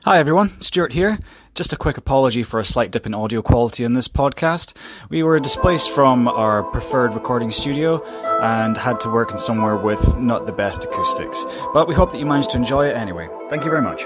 Hi everyone, Stuart here. Just a quick apology for a slight dip in audio quality in this podcast. We were displaced from our preferred recording studio and had to work in somewhere with not the best acoustics. But we hope that you managed to enjoy it anyway. Thank you very much.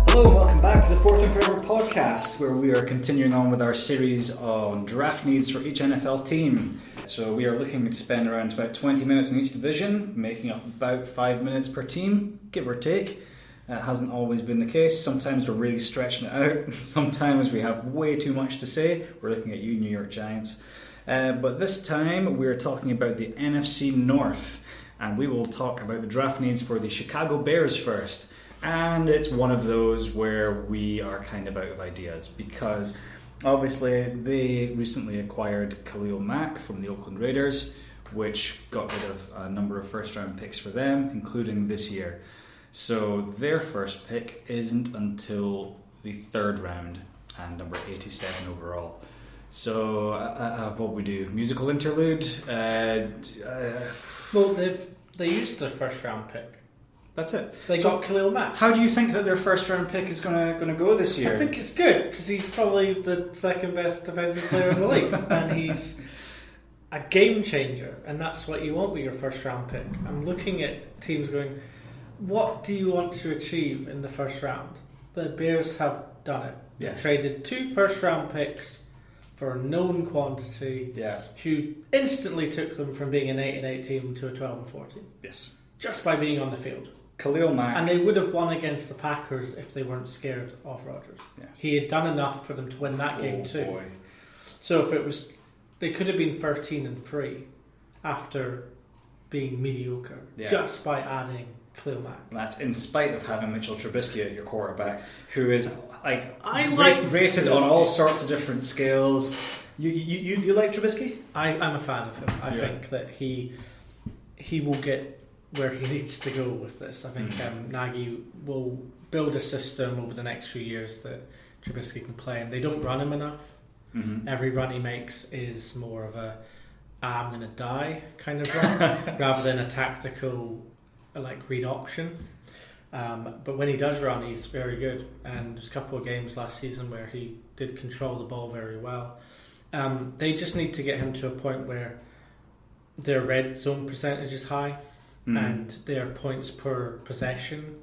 Hello and welcome back to the Fourth and Forever podcast, where we are continuing on with our series on draft needs for each NFL team. So we are looking to spend around about 20 minutes in each division, making up about 5 minutes per team, give or take. That hasn't always been the case. Sometimes we're really stretching it out. Sometimes we have way too much to say. We're looking at you, New York Giants. But this time we're talking about the NFC North, and we will talk about the draft needs for the Chicago Bears first. And it's one of those where we are kind of out of ideas because obviously they recently acquired Khalil Mack from the Oakland Raiders, which got rid of a number of first round picks for them, including this year. So their first pick isn't until the third round and number 87 overall. So what we do? Musical interlude? Well, they used the first round pick. That's it. They got Khalil Mack. How do you think that their first round pick is going to go this year? I think it's good because he's probably the second best defensive player in the league, and he's a game changer, and that's what you want with your first round pick. I'm looking at teams going, what do you want to achieve in the first round? The Bears have done it. Yes. They traded 2 first round picks for a known quantity. Yeah. Who instantly took them from being an 8-8 team to a 12-4 team. Yes. Just by being on the field. Khalil Mack. And they would have won against the Packers if they weren't scared of Rodgers. Yes. He had done enough for them to win that game too. Boy. So if it was, they could have been 13-3 after being mediocre just by adding Khalil Mack. And that's in spite of having Mitchell Trubisky at your quarterback, who is rated Trubisky on all sorts of different scales. You like Trubisky? I'm a fan of him. I think that he will get where he needs to go with this. I think Nagy will build a system over the next few years that Trubisky can play, and they don't run him enough. Mm-hmm. Every run he makes is more of a I'm going to die kind of run rather than a tactical read option. But when he does run, he's very good, and there's a couple of games last season where he did control the ball very well. They just need to get him to a point where their red zone percentage is high. And their points per possession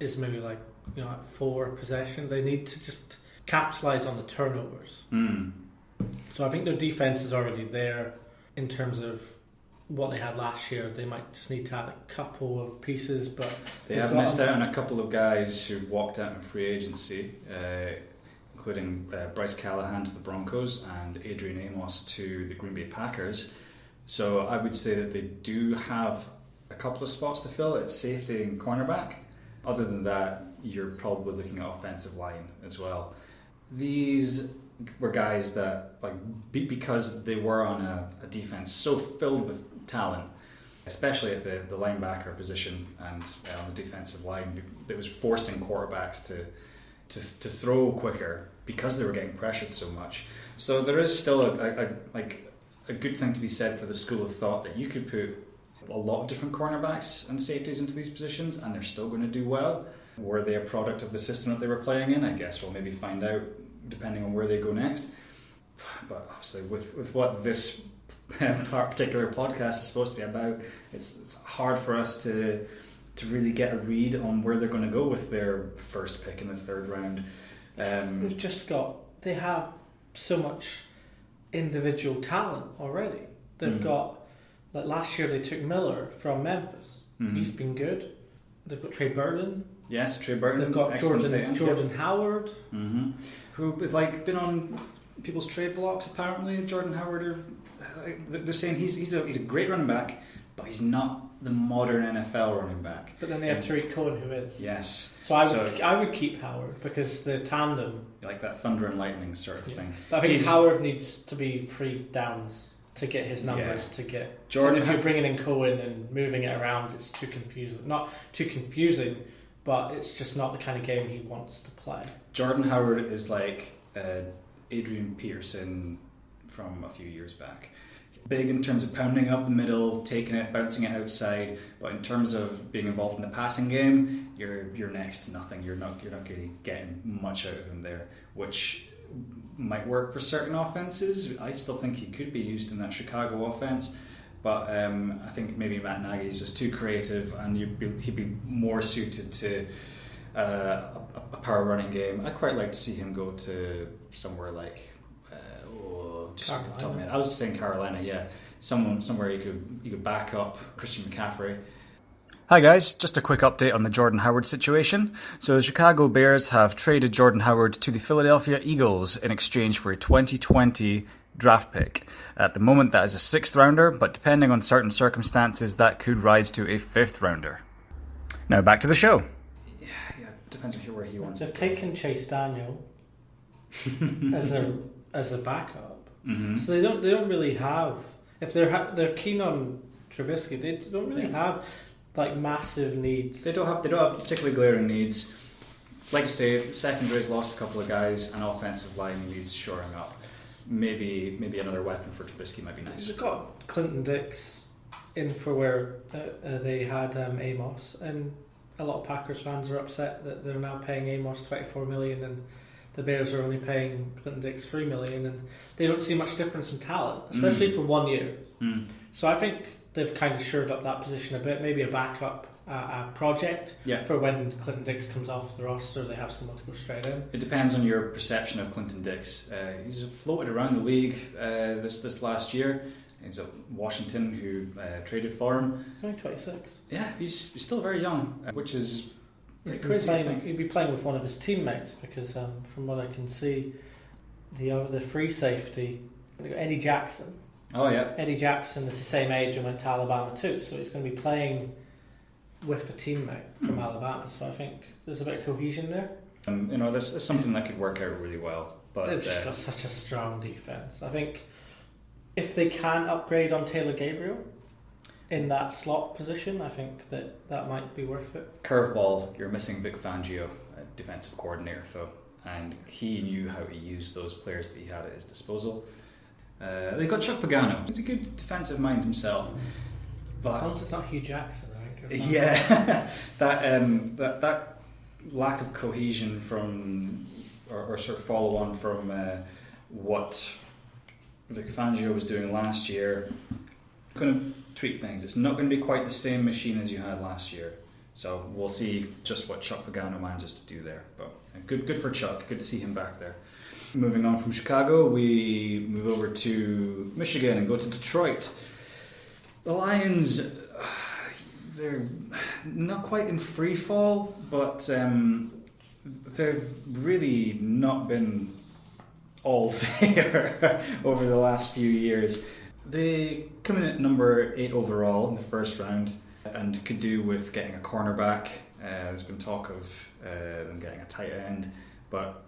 is maybe 4 possession. They need to just capitalise on the turnovers. So I think their defence is already there in terms of what they had last year. They might just need to add a couple of pieces, but they have missed out on a couple of guys who walked out in free agency, including Bryce Callahan to the Broncos and Adrian Amos to the Green Bay Packers. So I would say that they do have a couple of spots to fill at safety and cornerback. Other than that, you're probably looking at offensive line as well. These were guys that, because they were on a defense so filled with talent, especially at the linebacker position and on the defensive line, that was forcing quarterbacks to throw quicker because they were getting pressured so much. So there is still a good thing to be said for the school of thought that you could put a lot of different cornerbacks and safeties into these positions and they're still going to do well. Were they a product of the system that they were playing in? I guess we'll maybe find out depending on where they go next. But obviously with what this particular podcast is supposed to be about, it's hard for us to really get a read on where they're going to go with their first pick in the third round. They have so much individual talent already. They've got, last year they took Miller from Memphis. He's been good. They've got Trey Burton. Yes, Trey Burton. They've got Jordan Howard, who has been on people's trade blocks. Apparently, Jordan Howard. They're saying he's a great running back, but he's not the modern NFL running back. But then they have Tariq Cohen, who is. Yes. So I would keep Howard because the tandem, like that thunder and lightning sort of thing. But I think Howard needs to be 3 downs to get his numbers to get Jordan. If you're bringing in Cohen and moving it around, it's too confusing. Not too confusing, but it's just not the kind of game he wants to play. Jordan Howard is like Adrian Peterson from a few years back. Big in terms of pounding up the middle, taking it, bouncing it outside, but in terms of being involved in the passing game, you're next to nothing. You're not really getting much out of him there, which might work for certain offenses. I still think he could be used in that Chicago offense, but I think maybe Matt Nagy is just too creative, and he'd be more suited to a power running game. I'd quite like to see him go to somewhere like I was saying Carolina, yeah. Somewhere you could back up Christian McCaffrey. Hi guys, just a quick update on the Jordan Howard situation. So the Chicago Bears have traded Jordan Howard to the Philadelphia Eagles in exchange for a 2020 draft pick. At the moment that is a 6th rounder, but depending on certain circumstances that could rise to a 5th rounder. Now back to the show. Yeah, depends on where he wants They've to taken Chase Daniel as a backup. Mm-hmm. So they don't really have, if they're keen on Trubisky, they don't really have like massive needs. They don't have particularly glaring needs. Like you say, secondary's lost a couple of guys, and offensive line needs shoring up. Maybe another weapon for Trubisky might be nice. They've got Clinton Dix in for where they had Amos, and a lot of Packers fans are upset that they're now paying Amos $24 million and the Bears are only paying Clinton Dix $3 million, and they don't see much difference in talent, especially for 1 year. So I think they've kind of shored up that position a bit, maybe a backup project for when Clinton Dix comes off the roster. They have someone to go straight in. It depends on your perception of Clinton Dix. He's floated around the league this last year. He's at Washington, who traded for him. He's only 26. Yeah, he's still very young, which is He's crazy. He'd be playing with one of his teammates because, from what I can see, the free safety, Eddie Jackson. Oh yeah, Eddie Jackson is the same age and went to Alabama too, so he's going to be playing with a teammate from Alabama. So I think there's a bit of cohesion there. This is something that could work out really well. But they've just got such a strong defense. I think if they can upgrade on Taylor Gabriel in that slot position, I think that might be worth it. Curveball, you're missing Vic Fangio, defensive coordinator, though, and he knew how to use those players that he had at his disposal. They got Chuck Pagano. He's a good defensive mind himself, but as long as it's not Hugh Jackson, I think. Yeah, that lack of cohesion from or sort of follow on from what Vic Fangio was doing last year. It's going to tweak things. It's not going to be quite the same machine as you had last year. So we'll see just what Chuck Pagano manages to do there. But good for Chuck. Good to see him back there. Moving on from Chicago, we move over to Michigan and go to Detroit. The Lions, they're not quite in free fall, but they've really not been all there over the last few years. They come in at number 8 overall in the first round and could do with getting a cornerback. There's been talk of them getting a tight end, but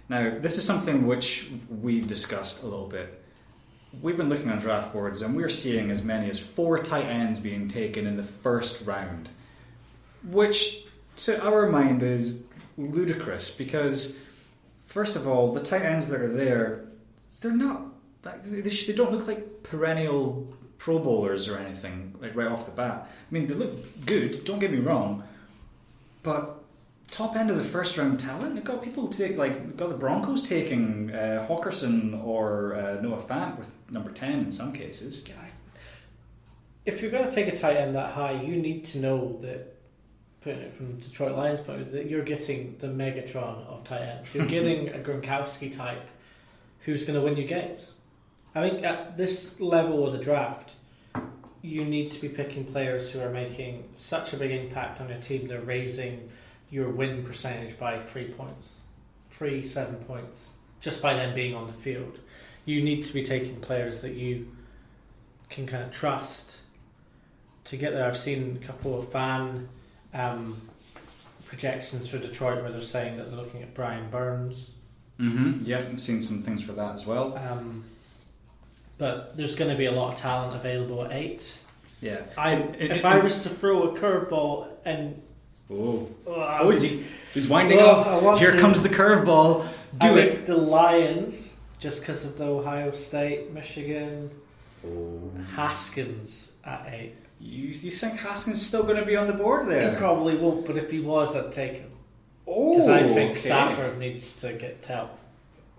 now this is something which we've discussed a little bit. We've been looking on draft boards and we're seeing as many as 4 tight ends being taken in the first round, which to our mind is ludicrous because, first of all, the tight ends that are there, they're not. They don't look like perennial Pro Bowlers or anything, like right off the bat. I mean, they look good, don't get me wrong, but top end of the first round talent, you've got people got the Broncos taking Hawkinson or Noah Fant with number 10 in some cases. If you're going to take a tight end that high, you need to know that, putting it from the Detroit Lions point of view, that you're getting the Megatron of tight ends. You're getting a Gronkowski type who's going to win you games. I think at this level of the draft, you need to be picking players who are making such a big impact on your team. They're raising your win percentage by 3 points, 7 points, just by them being on the field. You need to be taking players that you can kind of trust to get there. I've seen a couple of fan projections for Detroit where they're saying that they're looking at Brian Burns. Mm-hmm. Yeah, I've seen some things for that as well. But there's going to be a lot of talent available at 8. Yeah. If I was to throw a curveball and... he's winding up. Here comes the curveball. Do it. Think the Lions, just because of the Ohio State, Michigan, Haskins at 8. You think Haskins is still going to be on the board there? He probably won't, but if he was, I'd take him. Oh, because I think Stafford needs to get help.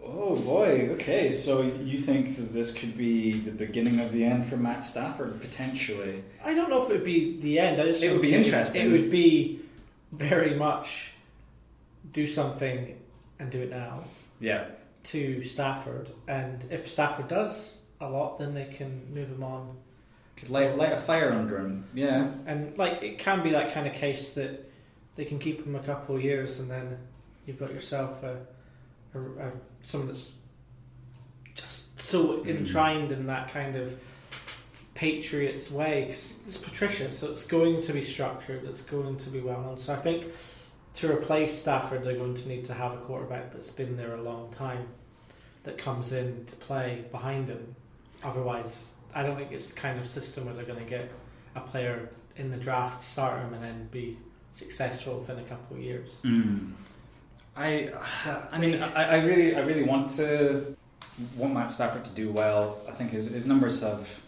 Oh boy, okay, so you think that this could be the beginning of the end for Matt Stafford, potentially? I don't know if it would be the end. It would be interesting. It would be very much do something and do it now. Yeah. To Stafford, and if Stafford does a lot, then they can move him on. Could light a fire under him, yeah. And like it can be that kind of case that they can keep him a couple of years, and then you've got yourself someone that's just so entwined in that kind of Patriots way. 'Cause it's Patricia, so it's going to be structured, it's going to be well known. So I think to replace Stafford, they're going to need to have a quarterback that's been there a long time, that comes in to play behind him. Otherwise, I don't think it's the kind of system where they're going to get a player in the draft, start him, and then be successful within a couple of years. I mean, I really want Matt Stafford to do well. I think his numbers have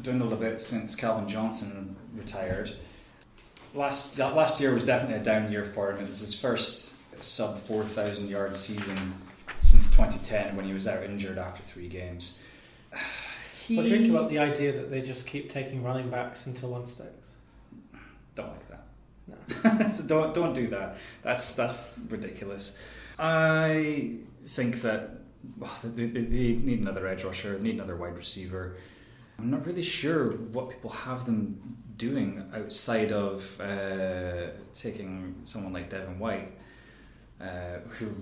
dwindled a bit since Calvin Johnson retired. Last year was definitely a down year for him. It was his first sub 4,000 yard season since 2010 when he was out injured after 3 games. What do you think about the idea that they just keep taking running backs until one sticks? Don't like that. No. So don't do that. That's ridiculous. I think that they need another edge rusher, need another wide receiver. I'm not really sure what people have them doing outside of taking someone like Devin White, who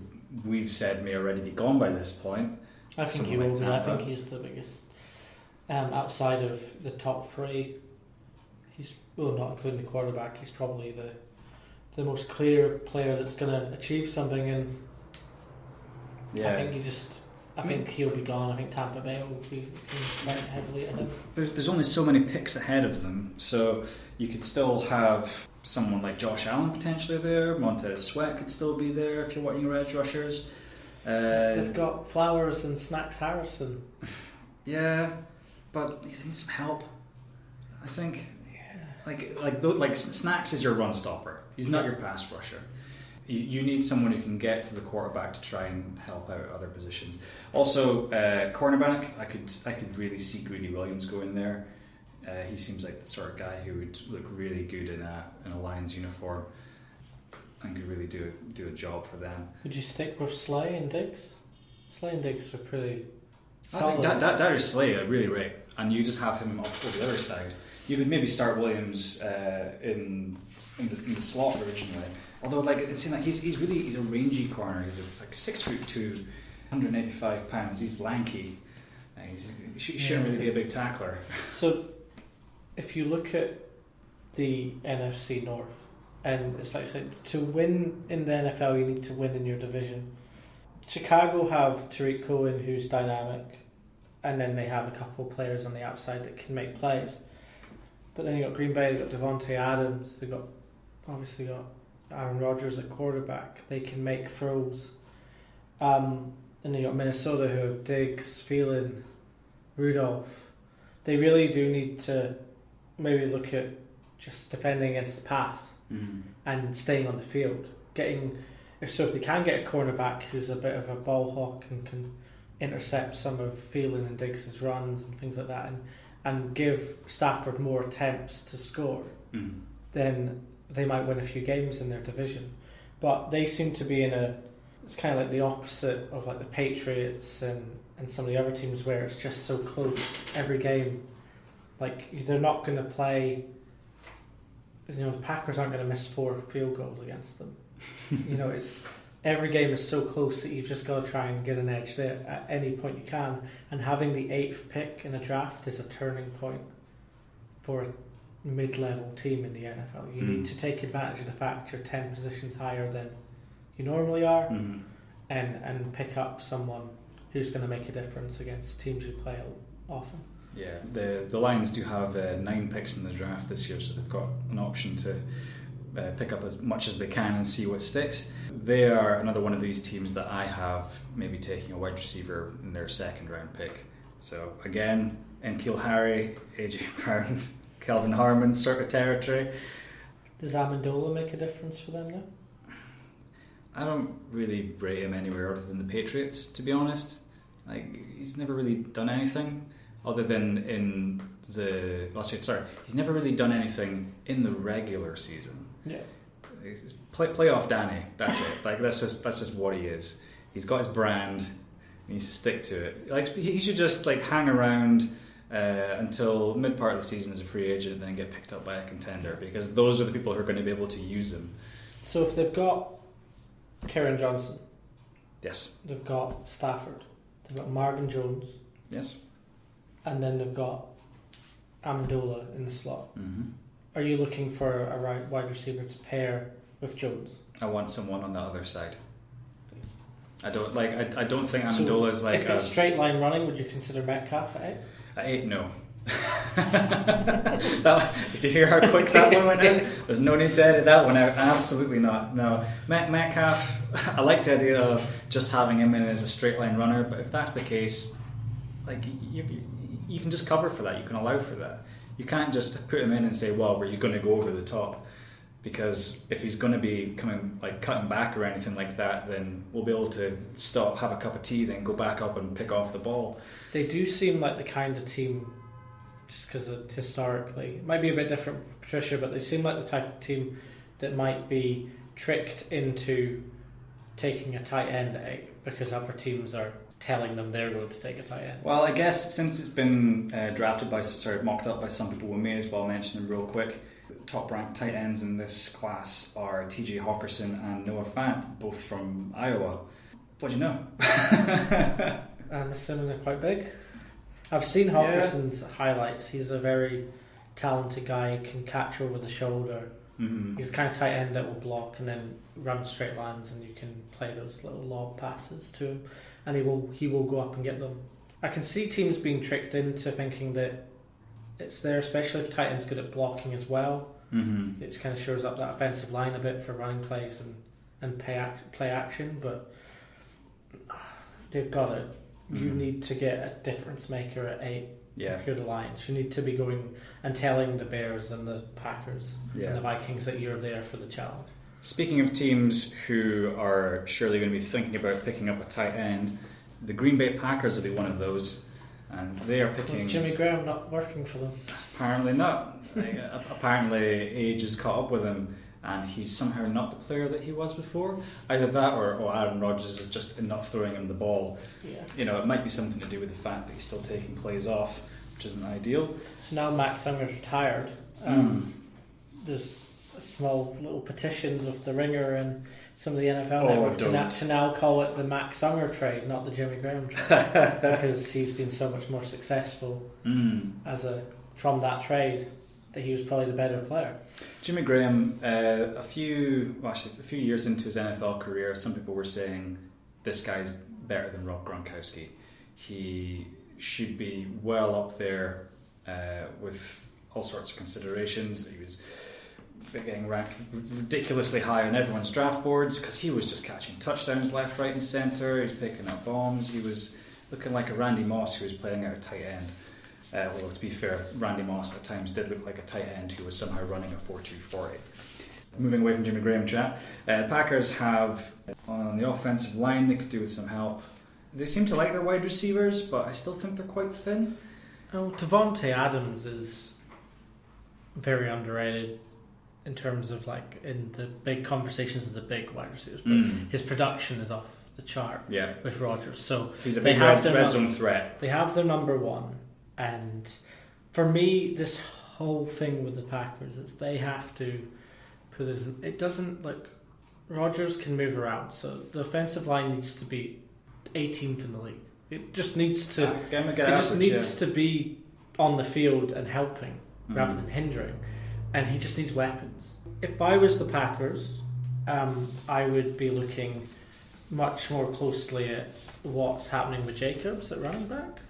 we've said may already be gone by this point. I think he will be. I think he's the biggest outside of the top 3. He's not including the quarterback. He's probably the most clear player that's going to achieve something. And yeah. I think he'll be gone. I think Tampa Bay will be quite heavily at him. There's only so many picks ahead of them, so you could still have someone like Josh Allen potentially there. Montez Sweat could still be there if you're wanting your edge rushers. They've got Flowers and Snacks Harrison. Yeah, but they need some help, I think. Yeah. Like Snacks is your run stopper. He's not your pass rusher. You need someone who can get to the quarterback to try and help out other positions. Also, cornerback, I could really see Greedy Williams go in there. He seems like the sort of guy who would look really good in a Lions uniform and could really do a job for them. Would you stick with Slay and Diggs? Slay and Diggs are pretty solid. I think Darius Slay I really rate, and you just have him up to the other side. You could maybe start Williams in the slot originally. Although, it seems like he's a rangy corner. He's like 6'2", 185 pounds. He's lanky. He shouldn't really be a big tackler. So, if you look at the NFC North, and it's like I said, to win in the NFL, you need to win in your division. Chicago have Tariq Cohen, who's dynamic, and then they have a couple of players on the outside that can make plays. But then you got Green Bay, they've got Devontae Adams, they've got Aaron Rodgers at quarterback. They can make throws. And then you got Minnesota, who have Diggs, Thielen, Rudolph. They really do need to maybe look at just defending against the pass and staying on the field. If they can get a cornerback who's a bit of a ball hawk and can intercept some of Thielen and Diggs' runs and things like that, and give Stafford more attempts to score, then they might win a few games in their division. But they seem to be it's kind of like the opposite of like the Patriots and some of the other teams where it's just so close every game. Like, they're not going to play, the Packers aren't going to miss 4 field goals against them. It's every game is so close that you just got to try and get an edge there at any point you can. And having the 8th pick in a draft is a turning point for a mid-level team in the NFL. You need to take advantage of the fact you're 10 positions higher than you normally are, and pick up someone who's going to make a difference against teams you play often. Yeah, the Lions do have 9 picks in the draft this year, so they've got an option to pick up as much as they can and see what sticks. They are another one of these teams that I have maybe taking a wide receiver in their second round pick. So again, N'Keal Harry, AJ Brown, Kelvin Harmon sort of territory. Does Amendola make a difference for them now? I don't really rate him anywhere other than the Patriots, to be honest. Like, he's never really done anything other than in the... he's never really done anything in the regular season. Yeah. He's playoff Danny, that's it. Like, that's just what he is. He's got his brand, he needs to stick to it. Like, he should just like hang around until mid part of the season as a free agent and then get picked up by a contender, because those are the people who are going to be able to use him. So if they've got Karen Johnson, yes, they've got Stafford, they've got Marvin Jones, yes, and then they've got Amendola in the slot. Mm-hmm. Are you looking for a wide receiver to pair with Jones? I want someone on the other side. I don't think Amendola is like if it's straight line running. Would you consider Metcalf at 8? At 8, no. Did you hear how quick that one went in? There's no need to edit that one out. Absolutely not. No, Metcalf. I like the idea of just having him in as a straight line runner, but if that's the case, like you can just cover for that. You can allow for that. You can't just put him in and say, well, he's going to go over the top, because if he's going to be cutting back or anything like that, then we'll be able to stop, have a cup of tea, then go back up and pick off the ball. They do seem like the kind of team, just because historically, it might be a bit different with Patricia, but they seem like the type of team that might be tricked into taking a tight end at 8 because other teams are telling them they're going to take a tight end. Well, I guess since it's been mocked up by some people, we may as well mention them real quick. Top ranked tight ends in this class are TJ Hawkinson and Noah Fant, both from Iowa. What do you know? I'm assuming they're quite big. I've seen Hawkinson's highlights. He's a very talented guy. He can catch over the shoulder. Mm-hmm. He's the kind of tight end that will block and then run straight lines, and you can play those little lob passes to him, and he will go up and get them. I can see teams being tricked into thinking that it's there, especially if tight end's good at blocking as well. Mm-hmm. It just kind of shores up that offensive line a bit for running plays and play action, but they've got it. Mm-hmm. You need to get a difference maker at 8. Yeah. If you're the Lions, you need to be going and telling the Bears and the Packers and the Vikings that you're there for the challenge. Speaking of teams who are surely going to be thinking about picking up a tight end, the Green Bay Packers will be one of those, and they are picking... Was Jimmy Graham not working for them? Apparently not. Apparently age has caught up with him, and he's somehow not the player that he was before. Either that or Aaron Rodgers is just not throwing him the ball. Yeah. You know, it might be something to do with the fact that he's still taking plays off, which isn't ideal. So now Max Unger's retired. There's small little petitions of the Ringer and some of the NFL network to now call it the Max Unger trade, not the Jimmy Graham trade, because he's been so much more successful from that trade that he was probably the better player. Jimmy Graham, a few years into his NFL career, some people were saying this guy's better than Rob Gronkowski. He should be well up there with all sorts of considerations. He was getting ranked ridiculously high on everyone's draft boards because he was just catching touchdowns left, right and centre. He was picking up bombs. He was looking like a Randy Moss who was playing out a tight end. Although to be fair, Randy Moss at times did look like a tight end who was somehow running a 4.2 40. Moving away from Jimmy Graham chat, Packers have on the offensive line, they could do with some help. They seem to like their wide receivers, but I still think they're quite thin. Oh, Devontae Adams is very underrated in terms of like in the big conversations of the big wide receivers, but his production is off the chart with Rodgers. So he's a big red zone threat. They have their number one, and for me, this whole thing with the Packers is they have to put this. It doesn't like Rodgers can move around, so the offensive line needs to be 18th in the league. It just needs to. To be on the field and helping rather than hindering, and he just needs weapons. If I was the Packers, I would be looking much more closely at what's happening with Jacobs at running back.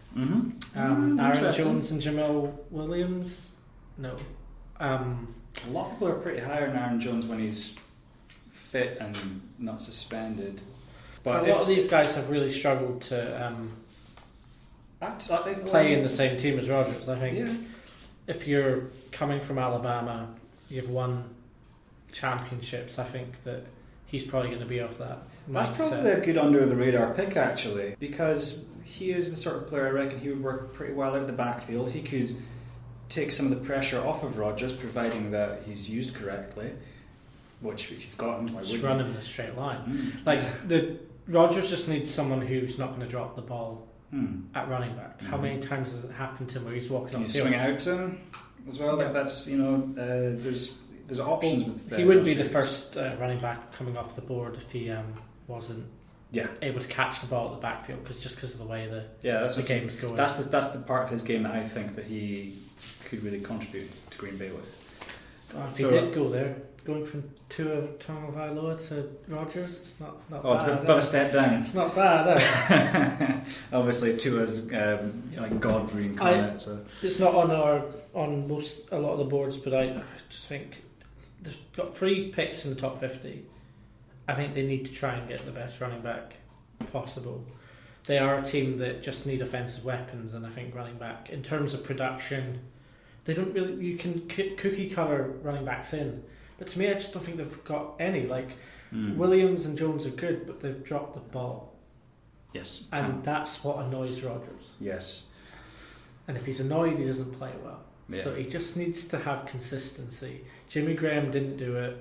Aaron Jones and Jamal Williams. No, A lot of people are pretty high on Aaron Jones when he's fit and not suspended. But a lot of these guys have really struggled to play in the same team as Rodgers. I think if you're coming from Alabama, you've won championships. I think that he's probably going to be off that. That's probably a good under the radar pick, actually, because he is the sort of player I reckon he would work pretty well out of the backfield. He could take some of the pressure off of Rodgers, providing that he's used correctly. Which, if you've got him, why just run him in a straight line. Rodgers just needs someone who's not going to drop the ball at running back. How many times has it happened to him where he's walking Can off the you field? swing it out to him as well? Like that's there's options with. He wouldn't be the first running back coming off the board if he wasn't able to catch the ball at the backfield because of the way the game's going. That's the part of his game that I think that he could really contribute to Green Bay with. If he did go there, going from Tua Tagovailoa to Rodgers, it's not bad. It's a bit of a step down. It's not bad. Obviously, Tua's like God reincarnate. So it's not on a lot of the boards, but I just think they've got 3 picks in the top 50. I think they need to try and get the best running back possible. They are a team that just need offensive weapons, and I think running back, in terms of production, they don't really. You can cookie cutter running backs in, but to me, I just don't think they've got any. Williams and Jones are good, but they've dropped the ball. Yes, and that's what annoys Rodgers. Yes, and if he's annoyed, he doesn't play well. Yeah. So he just needs to have consistency. Jimmy Graham didn't do it,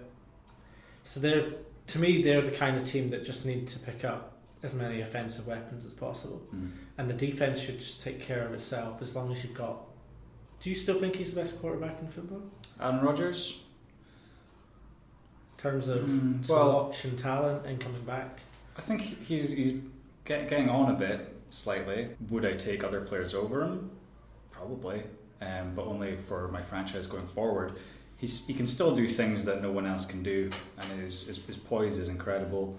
so they're the kind of team that just need to pick up as many offensive weapons as possible, and the defense should just take care of itself as long as you've got. Do you still think he's the best quarterback in football? Aaron Rodgers? In terms of watch and talent and coming back? I think he's getting on a bit, slightly. Would I take other players over him? Probably, but only for my franchise going forward. He can still do things that no one else can do, and his poise is incredible.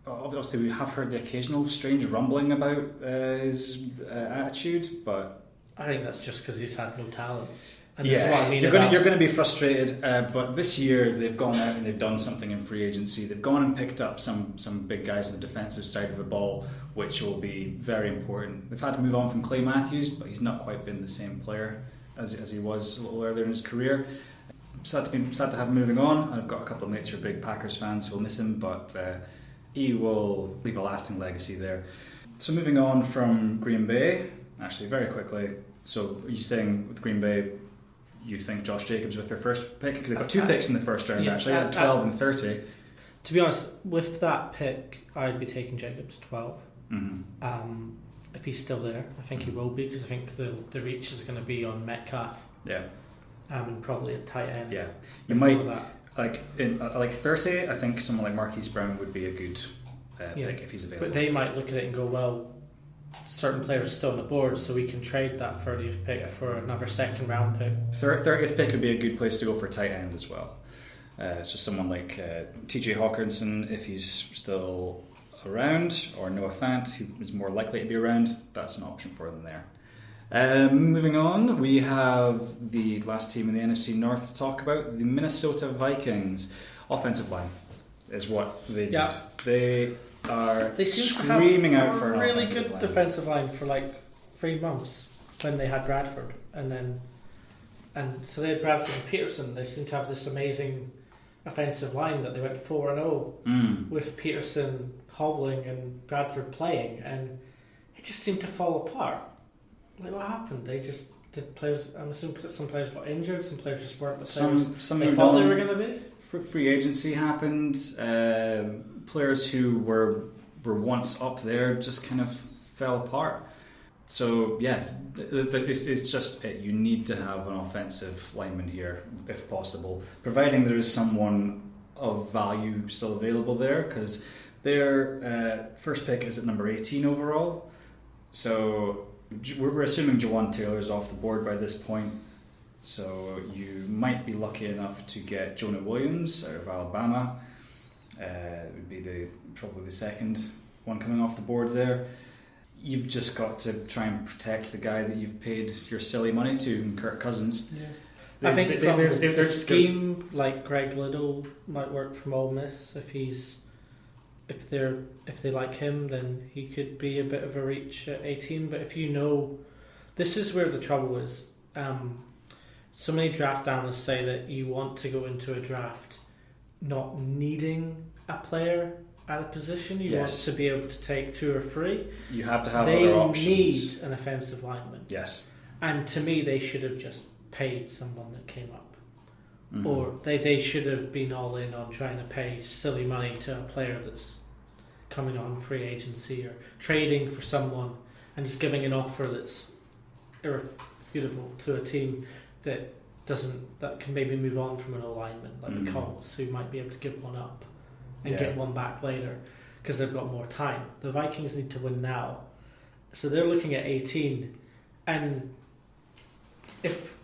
Obviously, we have heard the occasional strange rumbling about his attitude, but I think that's just because he's had no talent. And yeah, this is what I mean you're going to be frustrated. But this year they've gone out and they've done something in free agency. They've gone and picked up some big guys on the defensive side of the ball, which will be very important. They've had to move on from Clay Matthews, but he's not quite been the same player as he was a little earlier in his career. Sad to have him moving on. I've got a couple of mates who are big Packers fans who will miss him, but he will leave a lasting legacy there. So moving on from Green Bay, actually very quickly. So are you saying with Green Bay, you think Josh Jacobs with their first pick? Because they've got 2 picks in the first round, actually, at 12 and 30. To be honest, with that pick, I'd be taking Jacobs 12. If he's still there, I think he will be, because I think the reach is going to be on Metcalf. Yeah. And probably a tight end. Yeah. You might, like 30, I think someone like Marquise Brown would be a good pick if he's available. But they might look at it and go, well, certain players are still on the board, so we can trade that 30th pick for another second round pick. 30th pick would be a good place to go for tight end as well. So someone like TJ Hawkinson, if he's still around, or Noah Fant, who is more likely to be around, that's an option for them there. Moving on, we have the last team in the NFC North to talk about, the Minnesota Vikings. Offensive line is what they need. They seem screaming to have out for a really good line. defensive line for like 3 months when they had Bradford, and so they had Bradford and Peterson. They seem to have this amazing offensive line that they went 4-0 with Peterson hobbling and Bradford playing, and it just seemed to fall apart. Like, what happened? They just did players. I'm assuming some players got injured, some players just weren't the players some they thought they were going to be. Free agency happened. Players who were once up there just kind of fell apart. So yeah, it's just it. You need to have an offensive lineman here if possible, providing there is someone of value still available there, because their first pick is at number 18 overall. So we're assuming Jawan Taylor's off the board by this point. So you might be lucky enough to get Jonah Williams out of Alabama. It would be probably the second one coming off the board there. You've just got to try and protect the guy that you've paid your silly money to, Kirk Cousins. Yeah. I think from the they're scheme, like Greg Liddell might work from Ole Miss if they like him, then he could be a bit of a reach at 18. But if this is where the trouble is. So many draft analysts say that you want to go into a draft not needing a player at a position. You want to be able to take 2 or 3. You have to have other options. They need an offensive lineman. Yes. And to me, they should have just paid someone that came up. Mm-hmm. Or they should have been all in on trying to pay silly money to a player that's coming on free agency, or trading for someone and just giving an offer that's irrefutable to a team that can maybe move on from an O-lineman, like the Colts, who might be able to give one up and get one back later because they've got more time. The Vikings need to win now, so they're looking at 18. And if